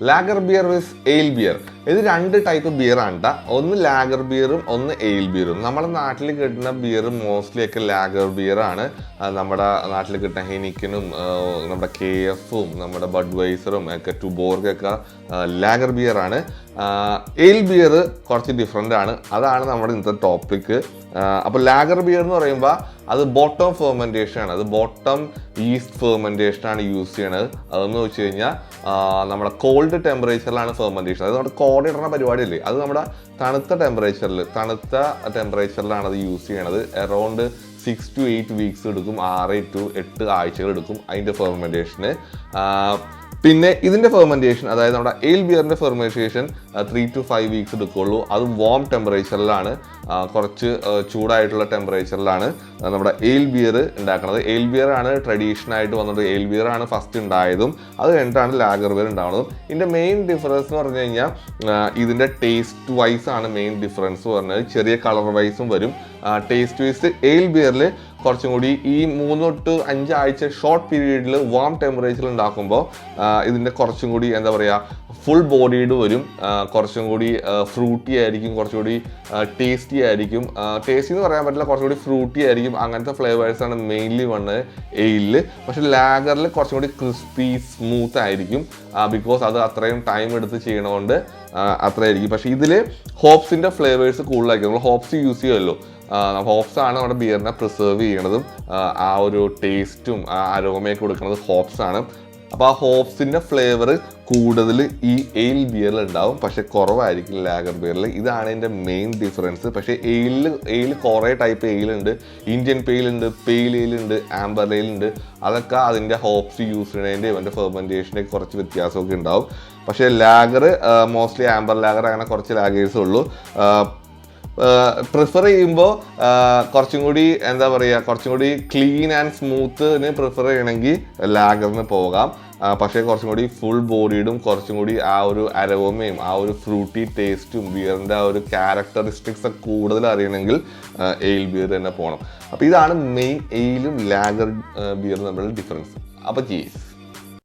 Lager beer വിസ് എയിൽ beer. ഇത് രണ്ട് ടൈപ്പ് ബിയറാണ് കേട്ടോ. ഒന്ന് ലാഗർ ബിയറും ഒന്ന് എയിൽ ബിയറും. നമ്മുടെ നാട്ടിൽ കിട്ടുന്ന ബിയർ മോസ്റ്റ്ലി ഒക്കെ ലാഗർ ബിയറാണ്. നമ്മുടെ നാട്ടിൽ കിട്ടുന്ന ഹെനിക്കനും നമ്മുടെ KF-ഉം നമ്മുടെ ബഡ്വൈസറും ഒക്കെ ടുബോർഗൊക്കെ ലാഗർ ബിയറാണ്. എയിൽ ബിയർ കുറച്ച് ഡിഫറെൻ്റ് ആണ്. അതാണ് നമ്മുടെ ഇന്നത്തെ ടോപ്പിക്ക്. അപ്പോൾ ലാഗർ ബിയർ എന്ന് പറയുമ്പോൾ അത് ബോട്ടം ഫെർമെൻറ്റേഷൻ ആണ്. അത് ബോട്ടം ഈസ്റ്റ് ഫെർമെൻറ്റേഷൻ ആണ് യൂസ് ചെയ്യണത്. അതെന്ന് വെച്ച് കഴിഞ്ഞാൽ നമ്മുടെ കോൾഡ് ടെമ്പറേച്ചറിലാണ് ഫെർമെൻറ്റേഷൻ. അത് നമ്മുടെ കോടയിടുന്ന പരിപാടിയല്ലേ, അത് നമ്മുടെ തണുത്ത ടെമ്പറേച്ചറിലാണ് അത് യൂസ് ചെയ്യണത്. അറൗണ്ട് 6 to 8 വീക്സ് എടുക്കും, 6 to 8 ആഴ്ചകൾ എടുക്കും അതിൻ്റെ ഫെർമെൻറ്റേഷന്. പിന്നെ ഇതിൻ്റെ ഫെർമെൻറ്റേഷൻ, അതായത് നമ്മുടെ എയിൽ ബിയറിൻ്റെ ഫെർമെൻറ്റേഷൻ 3 to 5 വീക്സ് എടുക്കുകയുള്ളൂ. അത് വാം ടെമ്പറേച്ചറിലാണ്, കുറച്ച് ചൂടായിട്ടുള്ള ടെമ്പറേച്ചറിലാണ് നമ്മുടെ എയിൽ ബിയർ ഉണ്ടാക്കുന്നത്. എയിൽ ബിയർ ആണ് ട്രഡീഷണൽ ആയിട്ട് വന്നത്. എയിൽ ബിയർ ആണ് ഫസ്റ്റ് ഉണ്ടായതും, അത് കഴിഞ്ഞിട്ടാണ് ലാഗർ ബിയർ ഉണ്ടാവുന്നതും. ഇതിൻ്റെ മെയിൻ ഡിഫറൻസ് എന്ന് പറഞ്ഞു കഴിഞ്ഞാൽ ഇതിൻ്റെ ടേസ്റ്റ് വൈസ് ആണ് മെയിൻ ഡിഫറൻസ് പറഞ്ഞത്. ചെറിയ കളർ വൈസും വരും. ടേസ്റ്റ് വൈസ് എയിൽ ബിയറിൽ കുറച്ചും കൂടി ഈ 3 to 5 ആഴ്ച ഷോർട്ട് പീരീഡിൽ വാം ടെമ്പറേച്ചറിൽ ഉണ്ടാക്കുമ്പോൾ ഇതിൻ്റെ കുറച്ചും കൂടി എന്താ പറയുക, ഫുൾ ബോഡീഡ് വരും. കുറച്ചും കൂടി ഫ്രൂട്ടി ആയിരിക്കും, കുറച്ചുകൂടി ടേസ്റ്റി ആയിരിക്കും. ടേസ്റ്റി എന്ന് പറയാൻ പറ്റില്ല, കുറച്ചുകൂടി ഫ്രൂട്ടി ആയിരിക്കും. അങ്ങനത്തെ ഫ്ലേവേഴ്സാണ് മെയിൻലി വന്നത് എയിലിൽ. പക്ഷേ ലാഗറിൽ കുറച്ചും കൂടി ക്രിസ്പി സ്മൂത്ത് ആയിരിക്കും. ബിക്കോസ് അത് അത്രയും ടൈം എടുത്ത് ചെയ്യണതുകൊണ്ട് അത്രയായിരിക്കും. പക്ഷേ ഇതിൽ ഹോപ്സിൻ്റെ ഫ്ലേവേഴ്സ് കൂടുതലായിരിക്കും. നമ്മൾ ഹോപ്സ് യൂസ് ചെയ്യുമല്ലോ, ഹോപ്സ് ആണ് നമ്മുടെ ബിയറിനെ പ്രിസർവ് ചെയ്യണതും ആ ഒരു ടേസ്റ്റും ആ അരോമയൊക്കെ കൊടുക്കുന്നത് ഹോപ്സ് ആണ്. അപ്പോൾ ആ ഹോപ്സിൻ്റെ ഫ്ലേവർ കൂടുതൽ ഈ എയിൽ ബിയറിൽ ഉണ്ടാവും, പക്ഷെ കുറവായിരിക്കും ലാഗർ ബിയറിൽ. ഇതാണ് ഇതിൻ്റെ മെയിൻ ഡിഫറൻസ്. പക്ഷേ എയിൽ കുറേ ടൈപ്പ് എയിലുണ്ട്. ഇന്ത്യൻ പെയിലുണ്ട്, പെയിൽ എയിലുണ്ട്, ആംബർ എയിലുണ്ട്. അതൊക്കെ അതിൻ്റെ ഹോപ്സ് യൂസ് ചെയ്യുന്നതിൻ്റെയും അതിൻ്റെ ഫെർമെൻറ്റേഷൻ്റെ കുറച്ച് വ്യത്യാസമൊക്കെ ഉണ്ടാവും. പക്ഷേ ലാഗർ മോസ്റ്റ്ലി ആംബർ ലാഗർ അങ്ങനെ കുറച്ച് ലാഗേഴ്സേ ഉള്ളൂ. പ്രിഫർ ചെയ്യുമ്പോൾ കുറച്ചും കൂടി എന്താ പറയുക, കുറച്ചും കൂടി ക്ലീൻ ആൻഡ് സ്മൂത്തിന് പ്രിഫർ ചെയ്യണമെങ്കിൽ ലാഗറിന് പോകാം. പക്ഷേ കുറച്ചും കൂടി ഫുൾ ബോഡീഡും കുറച്ചും കൂടി ആ ഒരു അരോമയും ആ ഒരു ഫ്രൂട്ടി ടേസ്റ്റും ബിയറിൻ്റെ ആ ഒരു ക്യാരക്ടറിസ്റ്റിക്സ് ഒക്കെ കൂടുതൽ അറിയണമെങ്കിൽ എയിൽ ബിയർ തന്നെ പോകണം. അപ്പോൾ ഇതാണ് മെയിൻ എയിലും ലാഗർ ബിയറും തമ്മിലുള്ള ഡിഫറൻസ്. അപ്പോൾ